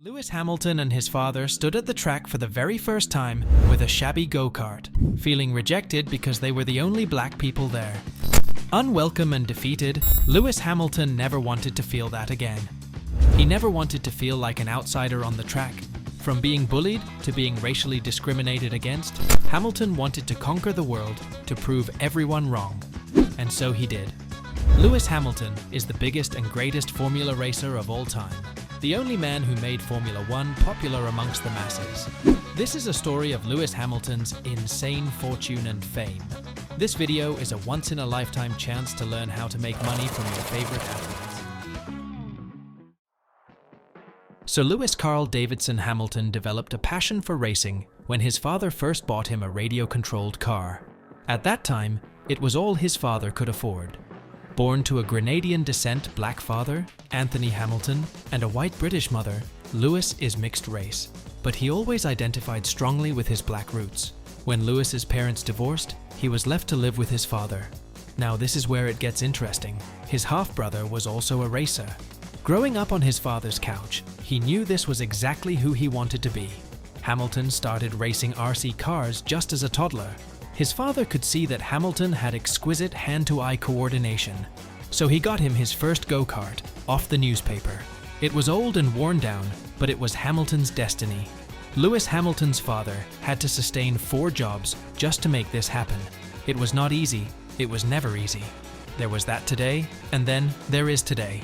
Lewis Hamilton and his father stood at the track for the very first time with a shabby go-kart, feeling rejected because they were the only black people there. Unwelcome and defeated, Lewis Hamilton never wanted to feel that again. He never wanted to feel like an outsider on the track. From being bullied to being racially discriminated against, Hamilton wanted to conquer the world to prove everyone wrong. And so he did. Lewis Hamilton is the biggest and greatest Formula racer of all time. The only man who made Formula One popular amongst the masses. This is a story of Lewis Hamilton's insane fortune and fame. This video is a once-in-a-lifetime chance to learn how to make money from your favorite athletes. Sir Lewis Carl Davidson Hamilton developed a passion for racing when his father first bought him a radio-controlled car. At that time, it was all his father could afford. Born to a Grenadian descent black father, Anthony Hamilton, and a white British mother, Lewis is mixed race, but he always identified strongly with his black roots. When Lewis's parents divorced, he was left to live with his father. Now this is where it gets interesting. His half-brother was also a racer. Growing up on his father's couch, he knew this was exactly who he wanted to be. Hamilton started racing RC cars just as a toddler. His father could see that Hamilton had exquisite hand-to-eye coordination, so he got him his first go-kart off the newspaper. It was old and worn down, but it was Hamilton's destiny. Lewis Hamilton's father had to sustain 4 jobs just to make this happen. It was not easy. It was never easy. There was that today, and then there is today.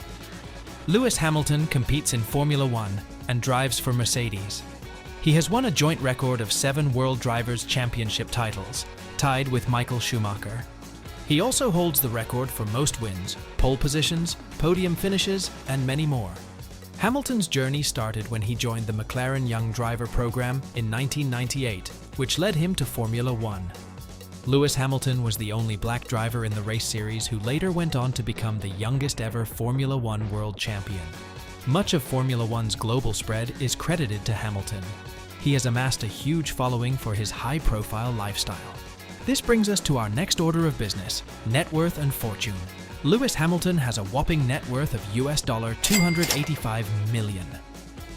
Lewis Hamilton competes in Formula One and drives for Mercedes. He has won a joint record of 7 World Drivers' Championship titles, tied with Michael Schumacher. He also holds the record for most wins, pole positions, podium finishes, and many more. Hamilton's journey started when he joined the McLaren Young Driver program in 1998, which led him to Formula One. Lewis Hamilton was the only black driver in the race series who later went on to become the youngest ever Formula One world champion. Much of Formula One's global spread is credited to Hamilton. He has amassed a huge following for his high-profile lifestyle. This brings us to our next order of business, net worth and fortune. Lewis Hamilton has a whopping net worth of $285 million.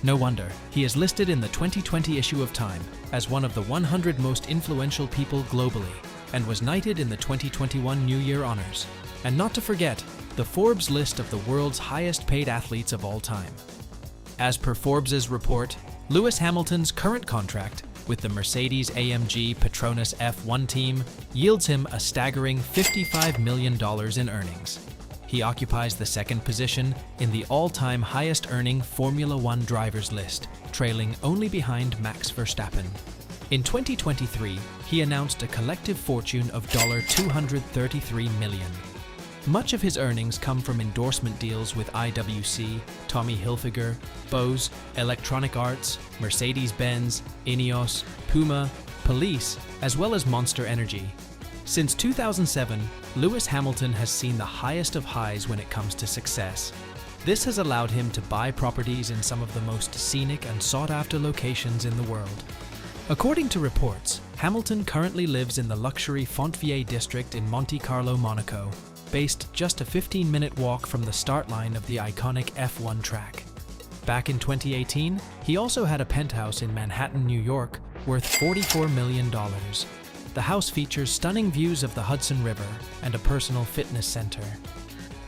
No wonder, he is listed in the 2020 issue of Time as one of the 100 most influential people globally and was knighted in the 2021 New Year honors. And not to forget, the Forbes list of the world's highest paid athletes of all time. As per Forbes' report, Lewis Hamilton's current contract with the Mercedes-AMG Petronas F1 team yields him a staggering $55 million in earnings. He occupies the second position in the all-time highest-earning Formula One drivers list, trailing only behind Max Verstappen. In 2023, he announced a collective fortune of $233 million. Much of his earnings come from endorsement deals with IWC, Tommy Hilfiger, Bose, Electronic Arts, Mercedes-Benz, Ineos, Puma, Police, as well as Monster Energy. Since 2007, Lewis Hamilton has seen the highest of highs when it comes to success. This has allowed him to buy properties in some of the most scenic and sought-after locations in the world. According to reports, Hamilton currently lives in the luxury Fontvieille district in Monte Carlo, Monaco, based just a 15-minute walk from the start line of the iconic F1 track. Back in 2018, he also had a penthouse in Manhattan, New York, worth $44 million. The house features stunning views of the Hudson River and a personal fitness center.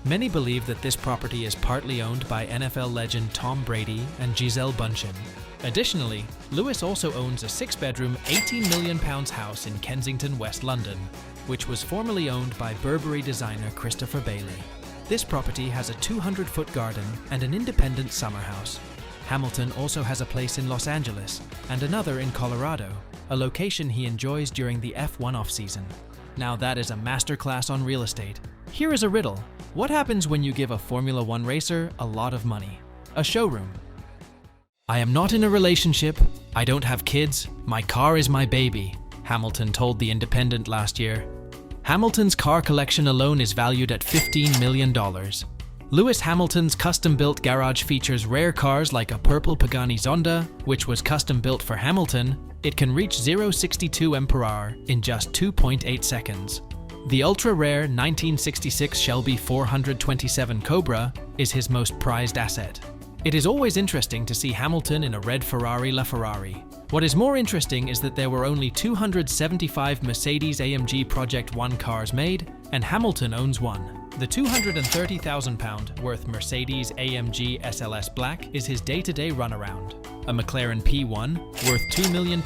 Many believe that this property is partly owned by NFL legend Tom Brady and Gisele Bündchen. Additionally, Lewis also owns a 6-bedroom, £18 million house in Kensington, West London, which was formerly owned by Burberry designer Christopher Bailey. This property has a 200-foot garden and an independent summer house. Hamilton also has a place in Los Angeles and another in Colorado, a location he enjoys during the F1 off-season. Now that is a masterclass on real estate. Here is a riddle. What happens when you give a Formula One racer a lot of money? A showroom. I am not in a relationship, I don't have kids, my car is my baby, Hamilton told The Independent last year. Hamilton's car collection alone is valued at $15 million. Lewis Hamilton's custom-built garage features rare cars like a purple Pagani Zonda, which was custom-built for Hamilton. It can reach 0-62 mph in just 2.8 seconds. The ultra-rare 1966 Shelby 427 Cobra is his most prized asset. It is always interesting to see Hamilton in a red Ferrari LaFerrari. What is more interesting is that there were only 275 Mercedes-AMG Project 1 cars made, and Hamilton owns one. The £230,000 worth Mercedes-AMG SLS Black is his day-to-day runaround. A McLaren P1, worth £2 million,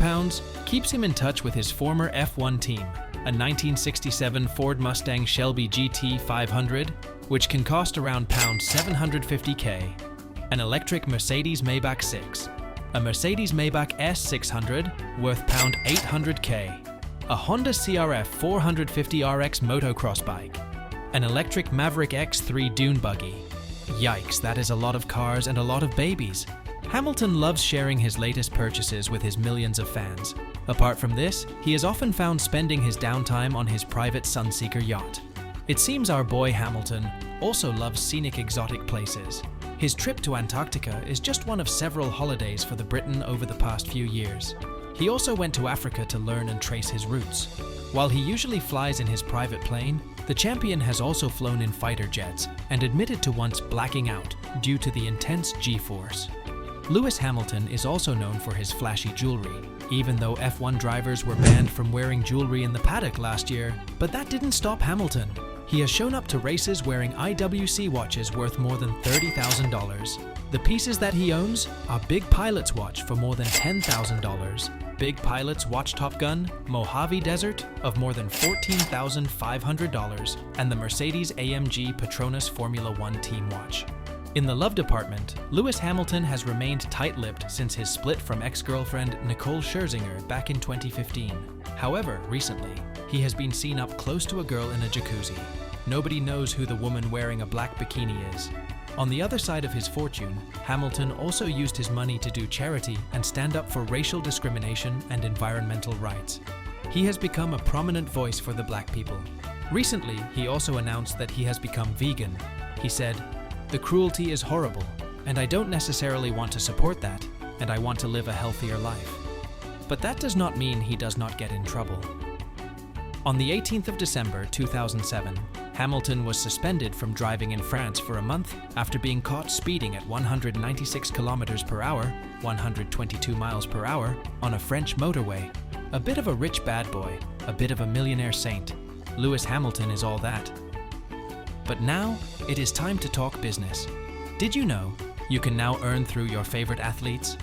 keeps him in touch with his former F1 team. A 1967 Ford Mustang Shelby GT 500, which can cost around £750k. An electric Mercedes Maybach 6. A Mercedes Maybach S600, worth £800k. A Honda CRF 450RX motocross bike. An electric Maverick X3 dune buggy. Yikes, that is a lot of cars and a lot of babies. Hamilton loves sharing his latest purchases with his millions of fans. Apart from this, he is often found spending his downtime on his private Sunseeker yacht. It seems our boy Hamilton also loves scenic exotic places. His trip to Antarctica is just one of several holidays for the Briton over the past few years. He also went to Africa to learn and trace his roots. While he usually flies in his private plane, the champion has also flown in fighter jets and admitted to once blacking out due to the intense G-force. Lewis Hamilton is also known for his flashy jewelry, even though F1 drivers were banned from wearing jewelry in the paddock last year, but that didn't stop Hamilton. He has shown up to races wearing IWC watches worth more than $30,000. The pieces that he owns are Big Pilot's watch for more than $10,000, Big Pilot's watch Top Gun Mojave Desert of more than $14,500, and the Mercedes-AMG Petronas Formula One team watch. In the love department, Lewis Hamilton has remained tight-lipped since his split from ex-girlfriend Nicole Scherzinger back in 2015. However, recently, he has been seen up close to a girl in a jacuzzi. Nobody knows who the woman wearing a black bikini is. On the other side of his fortune, Hamilton also used his money to do charity and stand up for racial discrimination and environmental rights. He has become a prominent voice for the black people. Recently, he also announced that he has become vegan. He said, "The cruelty is horrible, and I don't necessarily want to support that, and I want to live a healthier life." But that does not mean he does not get in trouble. On the 18th of December 2007, Hamilton was suspended from driving in France for a month after being caught speeding at 196 kilometers per hour, 122 miles per hour, on a French motorway. A bit of a rich bad boy, a bit of a millionaire saint. Lewis Hamilton is all that. But now, it is time to talk business. Did you know you can now earn through your favorite athletes?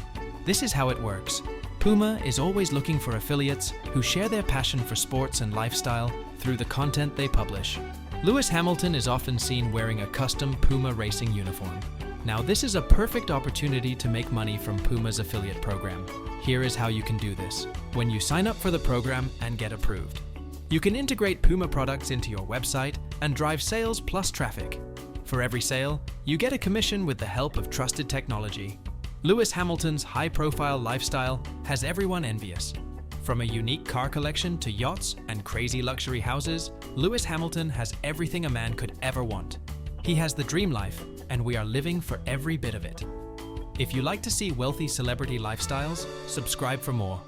This is how it works. Puma is always looking for affiliates who share their passion for sports and lifestyle through the content they publish. Lewis Hamilton is often seen wearing a custom Puma racing uniform. Now, this is a perfect opportunity to make money from Puma's affiliate program. Here is how you can do this when you sign up for the program and get approved. You can integrate Puma products into your website and drive sales plus traffic. For every sale, you get a commission with the help of trusted technology. Lewis Hamilton's high-profile lifestyle has everyone envious. From a unique car collection to yachts and crazy luxury houses, Lewis Hamilton has everything a man could ever want. He has the dream life, and we are living for every bit of it. If you like to see wealthy celebrity lifestyles, subscribe for more.